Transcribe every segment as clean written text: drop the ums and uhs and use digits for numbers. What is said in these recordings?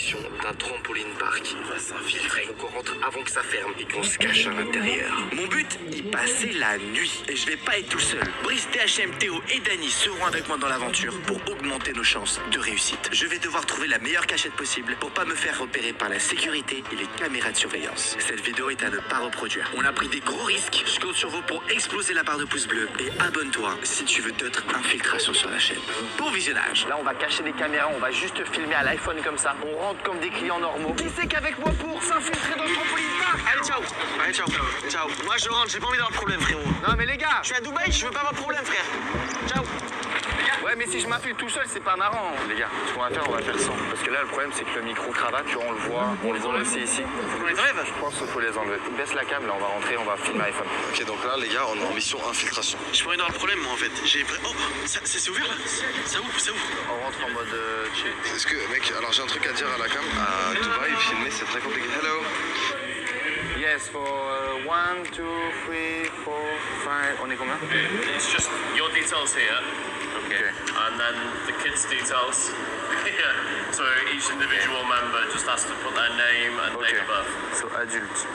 infiltration d'un trampoline park. On va s'infiltrer. Donc on rentre avant que ça ferme et qu'on se cache à l'intérieur. Mon but, y passer la nuit. Et je vais pas être tout seul. Brice, DHM, Théo et Dany seront avec moi dans l'aventure pour augmenter nos chances de réussite. Je vais devoir trouver la meilleure cachette possible pour pas me faire repérer par la sécurité et les caméras de surveillance. Cette vidéo est à ne pas reproduire. On a pris des gros risques. Je compte sur vous pour exploser la barre de pouce bleu. Et abonne-toi si tu veux d'autres infiltrations sur la chaîne. Bon visionnage. Là, on va cacher les caméras, on va juste filmer à l'iPhone comme ça. On rentre comme des clients normaux. Qui c'est qu'avec moi pour s'infiltrer dans le trampoline park? Allez, ciao. Allez, ciao. Ciao. Moi, je rentre, j'ai pas envie d'avoir de problème, frérot. Non, mais les gars. Je suis à Dubaï, je veux pas avoir de problème, frère. Ciao. Ouais, mais si je m'infiltre tout seul, c'est pas marrant. Les gars, ce qu'on va faire, on va faire sans. Parce que là, le problème, c'est que le micro-cravate, tu vois, on le voit, on les enlève ici. On les enlève? Je pense qu'il faut les enlever. Baisse la cam, là, on va rentrer, on va filmer iPhone. Ok, donc là, les gars, on est en mission infiltration. J'ai pas envie d'avoir de problème, moi, en fait. Oh, c'est ouvert, là? Ça ouvre, ça ouvre. On rentre en mode chill. Est-ce que, mec, alors j'ai un truc à dire à la cam. À Dubaï, filmer, c'est très compliqué. Hello. Yes, for 1, 2, 3, 4, 5. On est combien? It's just your details here, Okay. and then the kids' details. Yeah. So each individual member just has to put their name and Okay. date of birth. So, adulte.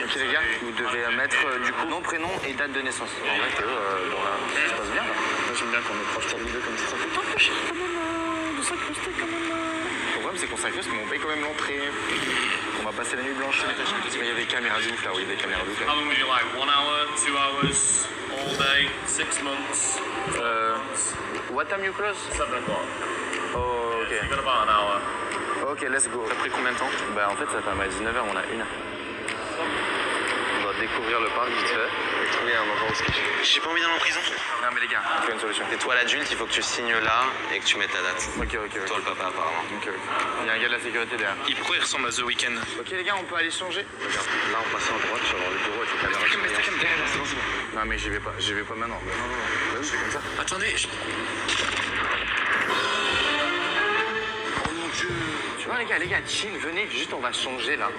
Ok, les gars, vous devez mettre du coup nom, prénom et date de naissance. En vrai, Théo, bon là, ça se passe bien là. Moi, j'aime bien qu'on est proche de vidéo comme ça. Ça fait pas peu cher quand même de s'incruster quand même. Le problème, c'est qu'on s'incruste, mais on paye quand même l'entrée. Donc, on va passer la nuit blanche. Mais il y a des caméras de ouf là, oui, des caméras de ouf. How long would you like? 1 hour, 2 hours, all day, 6 months? What time you close? 7 o'clock. Oh, ok. You've got about an hour. Ok, let's go. Ça a pris combien de temps? Bah, en fait, ça fait à 19h, on a une. On doit découvrir le parc vite fait. Oui, un endroit où se cacher. J'ai pas envie d'aller en prison. Non, mais les gars, on fait une solution. Et toi, l'adulte, il faut que tu signes là et que tu mettes ta date. Ok. Toi, le papa, apparemment. Ok. Il y a un gars de la sécurité derrière. Pourquoi il ressemble à The Weeknd? Ok, les gars, on peut aller changer? Regarde, là, on passe en droite, tu vas voir le bureau avec les caméras. de surveillance. Non, mais j'y vais pas maintenant. Non. Bah oui, c'est comme ça. Attendez, Tu vois, les gars, chill, venez, juste on va changer là.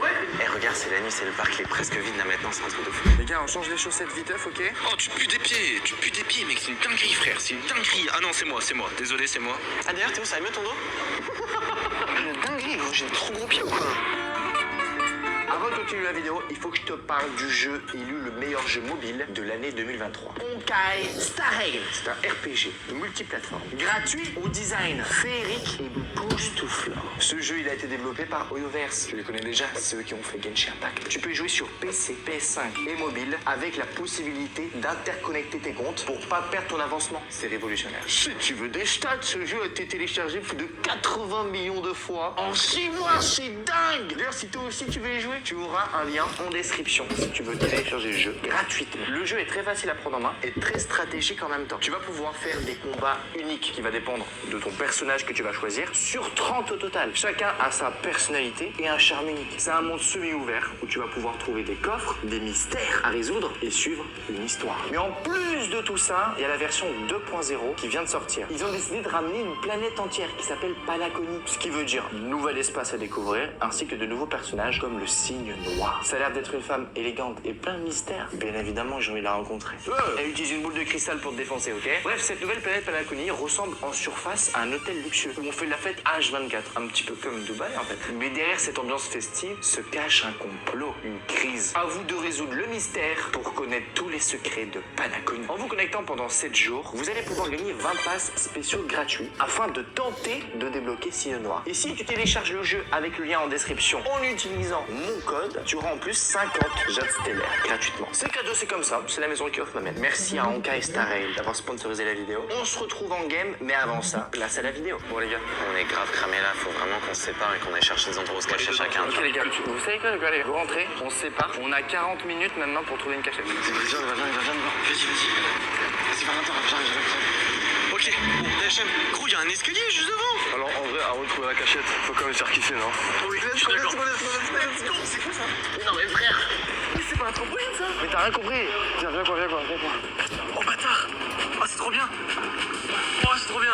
Eh, regarde, c'est la nuit, c'est le parc, il est presque vide là maintenant, c'est un truc de fou. Les gars, on change les chaussettes viteuf, ok? Oh, tu pues des pieds, mec, c'est une dinguerie, frère, c'est une dinguerie. Ah non, c'est moi, désolé, c'est moi. Ah, d'ailleurs, Théo, ça va mieux ton dos? Une dinguerie, gros, j'ai de trop gros pieds ou quoi? Avant de continuer la vidéo, il faut que je te parle du jeu élu le meilleur jeu mobile de l'année 2023. Honkai Star Rail. C'est un RPG multiplateforme, gratuit au design féerique et époustouflant. Ce jeu, il a été développé par Hoyoverse. Tu les connais déjà, c'est eux qui ont fait Genshin Impact. Tu peux jouer sur PC, PS5 et mobile avec la possibilité d'interconnecter tes comptes pour pas perdre ton avancement. C'est révolutionnaire. Si tu veux des stats, ce jeu a été téléchargé plus de 80 millions de fois en 6 mois. C'est dingue. D'ailleurs, si toi aussi tu veux y jouer, tu auras un lien en description si tu veux télécharger le jeu gratuitement. Le jeu est très facile à prendre en main et très stratégique en même temps. Tu vas pouvoir faire des combats uniques qui va dépendre de ton personnage que tu vas choisir sur 30 au total. Chacun a sa personnalité et un charme unique. C'est un monde semi-ouvert où tu vas pouvoir trouver des coffres, des mystères à résoudre et suivre une histoire. Mais en plus de tout ça, il y a la version 2.0 qui vient de sortir. Ils ont décidé de ramener une planète entière qui s'appelle Palaconie, ce qui veut dire nouvel espace à découvrir ainsi que de nouveaux personnages comme le Cygne Noir. Ça a l'air d'être une femme élégante et plein de mystères. Bien évidemment, j'ai envie de la rencontrer. Elle utilise une boule de cristal pour te défoncer, ok? Bref, cette nouvelle planète Palaconie ressemble en surface à un hôtel luxueux où on fait la fête H24, un petit peu comme Dubaï en fait. Mais derrière cette ambiance festive se cache un complot, une crise. À vous de résoudre le mystère pour connaître tous les secrets de Palaconie. En vous connectant pendant 7 jours, vous allez pouvoir gagner 20 passes spéciaux gratuits afin de tenter de débloquer Cygne Noir. Et si tu télécharges le jeu avec le lien en description en utilisant mon code, tu auras en plus 50 jets stellaires gratuitement. C'est cadeau, c'est comme ça, c'est la maison qui offre ma mère. Merci à Honkai Star Rail d'avoir sponsorisé la vidéo. On se retrouve en game, mais avant ça, place à la vidéo. Bon les gars, On est grave cramé là, faut vraiment qu'on se sépare et qu'on aille chercher des endroits où se cacher chacun. ok les gars, vous savez quoi les gars, allez, vous rentrez, on se sépare. On a 40 minutes maintenant pour trouver une cachette. Viens, viens, Vas-y. Vas-y, Valentin, j'arrive. Ok, bon, DHM, gros, y'a un escalier juste devant. Alors, en vrai, à retrouver la cachette, faut quand même se faire kiffer, non? Oui, je suis d'accord. C'est quoi ça? Non mais frère, Mais c'est pas un trampoline ça? mais t'as rien compris. Viens quoi. Oh bâtard! Oh, c'est trop bien! Oh, c'est trop bien!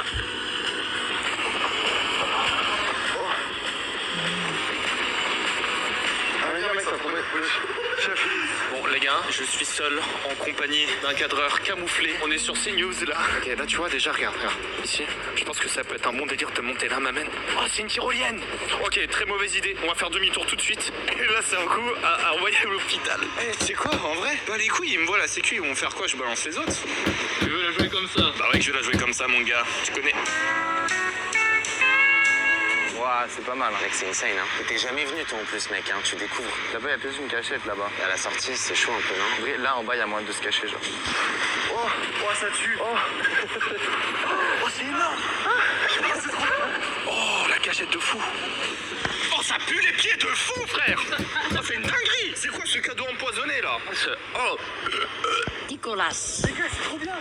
Ah, viens, mec, ça promet. Chef. Bon, les gars, je suis seul en compagnie d'un cadreur camouflé. On est sur CNews là. Ok, là tu vois déjà, regarde. Ici, je pense que ça peut être un bon délire de monter là, m'amène. Oh, c'est une tyrolienne. Ok, très mauvaise idée. On va faire demi-tour tout de suite. Et là, c'est un coup à envoyer à l'hôpital. Eh, tu sais quoi, en vrai, bah les couilles, ils me voient la sécu, ils vont faire quoi? Je balance les autres. Tu veux la jouer comme ça? Bah ouais, que je vais la jouer comme ça, mon gars. Tu connais. Ouah, c'est pas mal. Mec, c'est insane, hein. T'es jamais venu, toi, en plus, mec, hein. Tu découvres. Là-bas, il y a plus une cachette là-bas. Et à la sortie, c'est chaud un peu, non? Vrai, là, en bas, il y a moyen de se cacher, genre. Oh, ça tue. Oh, c'est énorme. Oh, la cachette de fou. Oh, ça pue les pieds de fou, frère. Oh, c'est une dinguerie. C'est quoi ce cadeau empoisonné, là? Oh. Nicolas. Les gars, c'est trop bien.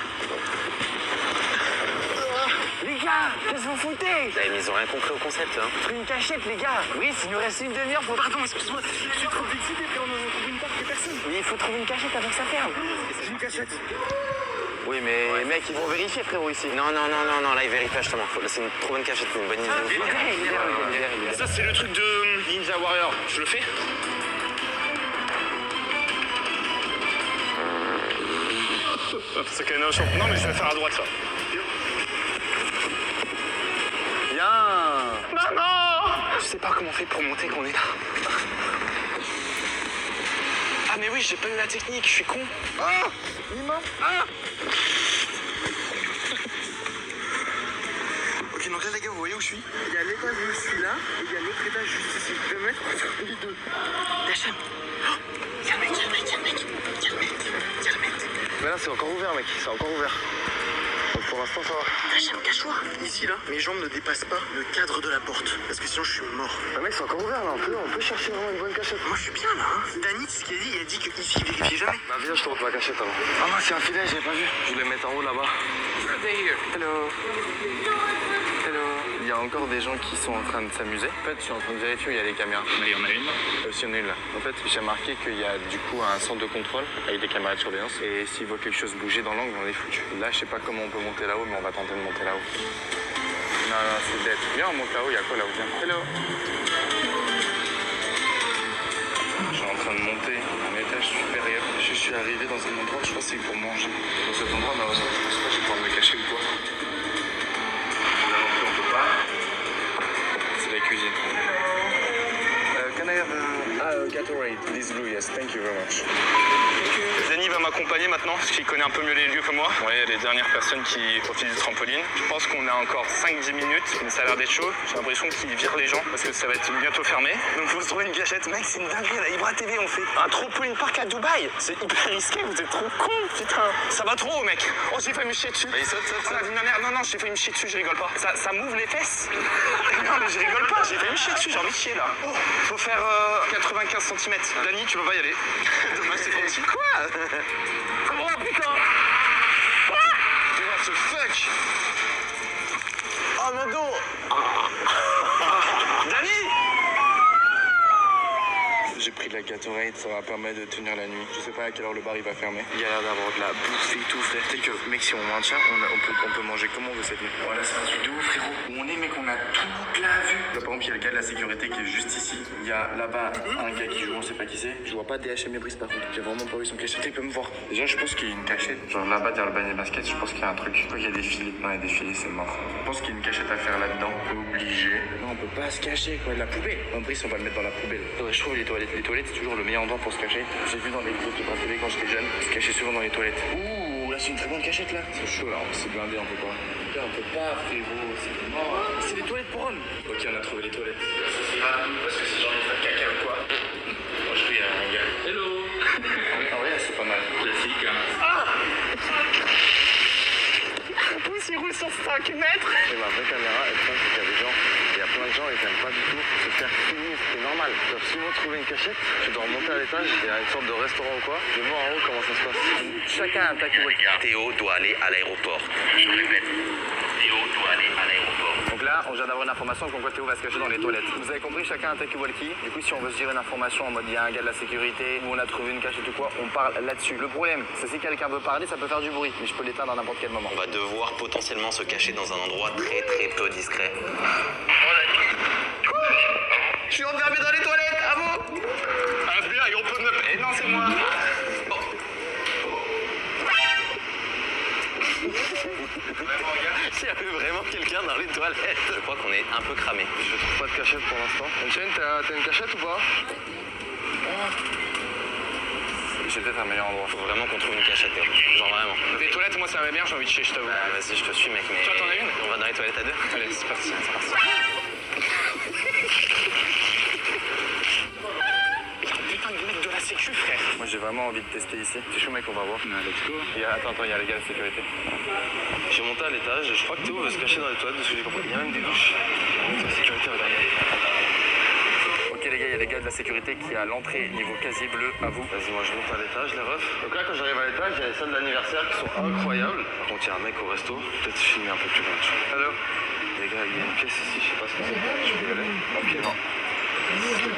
Les gars, qu'est-ce que vous foutez? Ouais, mais ils ont rien compris au concept, hein. Pris une cachette, les gars. Oui, s'il nous reste une demi-heure, faut... Pardon, excuse-moi. Je suis trop excité, frère. On trouve une porte que personne. Mais il faut trouver une cachette avant que ça ferme. J'ai une cachette. Oui, mais mec, ils vont vérifier, frérot, ici. Non, là, ils vérifient justement. C'est une trop bonne cachette, c'est une bonne idée. Ça, c'est le truc de Ninja Warrior. Je le fais? C'est quand même chiant. Non, mais je vais le faire à droite, ça. Bien. Maman! Je sais pas comment on fait pour monter quand on est là. Ah, mais oui, j'ai pas eu la technique, je suis con. Ah! Ok, donc là, les gars, vous voyez où je suis? Il y a l'étage où je suis là, et il y a l'autre étage juste ici. Le mec, on va faire les deux. Dachem! Il y a le mec. Mais là, c'est encore ouvert, mec. C'est encore ouvert. Donc pour l'instant, ça va. Dachem, cache-toi! Ici, là, mes jambes ne dépassent pas le cadre de la porte, parce que sinon, je suis mort. Mais mec, c'est encore ouvert, là. On peut chercher vraiment une bonne cachette. Moi, je suis bien, là. Hein. Dany, ce qu'il a dit, il a dit qu'ici, il vérifiait jamais. Bah, viens, je te montre la cachette avant. Ah, moi, c'est un filet, j'ai pas vu. Je voulais mettre en haut là-bas. Hello. Il y a encore des gens qui sont en train de s'amuser. En fait, je suis en train de vérifier où il y a les caméras. Mais il y en a une. Aussi, il y en a une là. En fait, j'ai remarqué qu'il y a du coup un centre de contrôle avec des caméras de surveillance. Et s'ils voient quelque chose bouger dans l'angle, on est foutu. Là, je sais pas comment on peut monter là-haut, mais on va tenter de monter là-haut. Non, c'est bête. Viens, on monte là-haut. Il y a quoi là-haut? Viens. Hello. Je suis en train de monter un étage supérieur. Je suis arrivé dans un endroit, je pense que c'est pour manger. Dans cet endroit, malheureusement, je sais pas, je vais pouvoir me cacher ou quoi. Là non plus, on peut pas. C'est la cuisine. Can I have a Gatorade? This blue, yes. Thank you very much. Dany va m'accompagner maintenant, parce qu'il connaît un peu mieux les lieux que moi. Ouais, il y a les dernières personnes qui profitent du trampoline. Je pense qu'on a encore 5-10 minutes, mais ça a l'air d'être chaud. J'ai l'impression qu'ils virent les gens, parce que ça va être bientôt fermé. Donc faut se trouver une cachette. Mec, c'est une dinguerie, la Ibra TV, on fait un trampoline park à Dubaï. C'est hyper risqué, vous êtes trop cons, putain. Ça va trop, mec. Oh, j'ai failli me chier dessus. Il saute. La vie de ma mère. Non, j'ai failli me chier dessus, je rigole pas. Ça m'ouvre les fesses. Non, mais je rigole pas, j'ai failli me chier dessus, j'ai envie de chier là. Oh, faut faire 95 cm. Dany, tu peux pas y aller. Dommage, c'est trop petit. Quoi? Oh putain! What the fuck? Oh mon dos! Dany! J'ai pris de la Gatorade, ça va permettre de tenir la nuit. Je sais pas à quelle heure le bar il va fermer. Il y a l'air d'avoir de la bouffe et tout, frère. Tu sais que, mec, si on maintient, on peut manger comme on veut cette nuit. Voilà, c'est un truc de ouf, frérot. Où on est, mec, on a toute la vue. Là, par exemple, il y a le gars de la sécurité qui est juste ici. Il y a là-bas un gars qui joue, on sait pas qui c'est. Je vois pas DHM et Brice par contre. J'ai vraiment pas vu son cachette. Il peut me voir. Déjà, je pense qu'il y a une cachette. Genre là-bas, derrière le panier basket, je pense qu'il y a un truc. Je crois qu'il y a des filets. Non, il y a des filets, c'est mort. Je pense qu'il y a une cachette à faire là-dedans. Obligé. Non, on peut pas se cacher, quoi. La poubelle. En Brice, on va le mettre dans la poubelle. Faudrait que je trouve les toilettes. Les toilettes, c'est toujours le meilleur endroit pour se cacher. J'ai vu dans les groupes de Ibra TV quand j'étais jeune, se cacher souvent dans les toilettes. Ouh, là c'est une très bonne cachette là. C'est chaud là, c'est blindé, on peut pas. Là on peut pas, frérot, c'est mort. C'est les toilettes pour hommes. Ok, on a trouvé les toilettes. C'est grave, parce que c'est genre une fois de caca ou quoi. Moi je suis un gars. Hello! En vrai, c'est pas mal. Classique, hein. Le pouce il roule sur 5 mètres. Et ma vraie caméra, elle prend qu'il y a des gens. Il y a plein de gens, ils aiment pas du tout se faire filmer, c'est normal. Ils doivent souvent trouver une cachette. Tu dois remonter à l'étage, il y a une sorte de restaurant ou quoi. Je vais voir en haut comment ça se passe. Chacun a un tac. Théo doit aller à l'aéroport. Je répète. Théo doit aller à l'aéroport. Donc là, on vient d'avoir une information comme quoi Théo va se cacher dans les toilettes. Vous avez compris, chacun un talkie-walkie. Du coup, si on veut se dire une information en mode il y a un gars de la sécurité ou on a trouvé une cachette ou quoi, on parle là-dessus. Le problème, c'est si quelqu'un veut parler, ça peut faire du bruit. Mais je peux l'éteindre à n'importe quel moment. On va devoir potentiellement se cacher dans un endroit très peu discret. Je suis enfermé dans les toilettes, à vous! FBI, open up! Eh non, c'est moi. Bon. Il y avait vraiment quelqu'un dans les toilettes. Je crois qu'on est un peu cramé. Je trouve pas de cachette pour l'instant. Enchaîne, t'as une cachette ou pas? J'ai peut-être un meilleur endroit. Faut vraiment qu'on trouve une cachette. Genre vraiment. Les toilettes, moi ça va bien, j'ai envie de chier, je t'avoue. Bah vas-y, je te suis mec, mais... Toi, t'en as une? On va dans les toilettes à deux. Allez, c'est parti, c'est parti. Putain, le mec de la sécu, frère. Moi j'ai vraiment envie de tester ici. C'est chaud mec, on va voir. Let's go. Attends, il y a les gars de sécurité. J'ai monté à l'étage, je crois que Théo veut se cacher dans les toilettes de ce que j'ai compris. Il y a même des douches. La sécurité, regarde. Ok les gars, il y a les gars de la sécurité qui est à l'entrée niveau casier bleu, à vous. Vas-y, moi je monte à l'étage, les refs. Donc là, quand j'arrive à l'étage, il y a les salles d'anniversaire qui sont incroyables. Par contre, il y a un mec au resto. Peut-être filmer un peu plus loin. Hello. Les gars, il y a une pièce ici, je sais pas ce que c'est. Je peux y aller? Ok, non.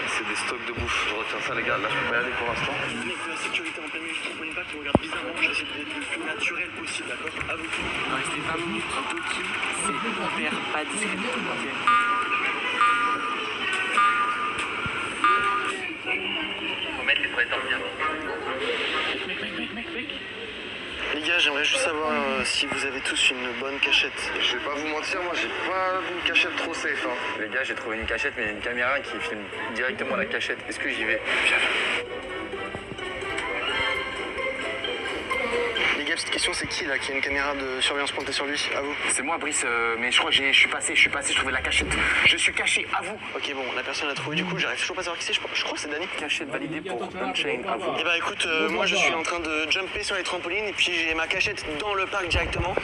C'est des stocks de bouffe. Je retiens ça, les gars. Là, je peux pas y aller pour l'instant. Mec de la sécurité en plein milieu du trampoline park qui me regarde bizarrement, j'essaie d'être le plus naturel possible, d'accord? À vous. Restez 20 minutes en talkie, c'est hyper pas discret. Ok. Faut mettre les toilettes en bien. Les gars, j'aimerais juste savoir si vous avez tous une bonne cachette. Je vais pas vous mentir, moi j'ai pas une cachette trop safe. Hein. Les gars, j'ai trouvé une cachette, mais il y a une caméra qui filme directement la cachette. Est-ce que j'y vais? Les gars, petite question, c'est qui là qui a une caméra de surveillance pointée sur lui? À vous. C'est moi, Brice, mais je crois que je suis passé, je trouvais la cachette. Je suis caché, à vous. Ok, bon, la personne l'a trouvé du coup, j'arrive toujours pas à savoir qui c'est. Je crois que c'est Dani. Cachette validée pour Unchained, à vous. Eh bah écoute, moi je suis en train de jumper sur les trampolines et puis j'ai ma cachette dans le parc directement.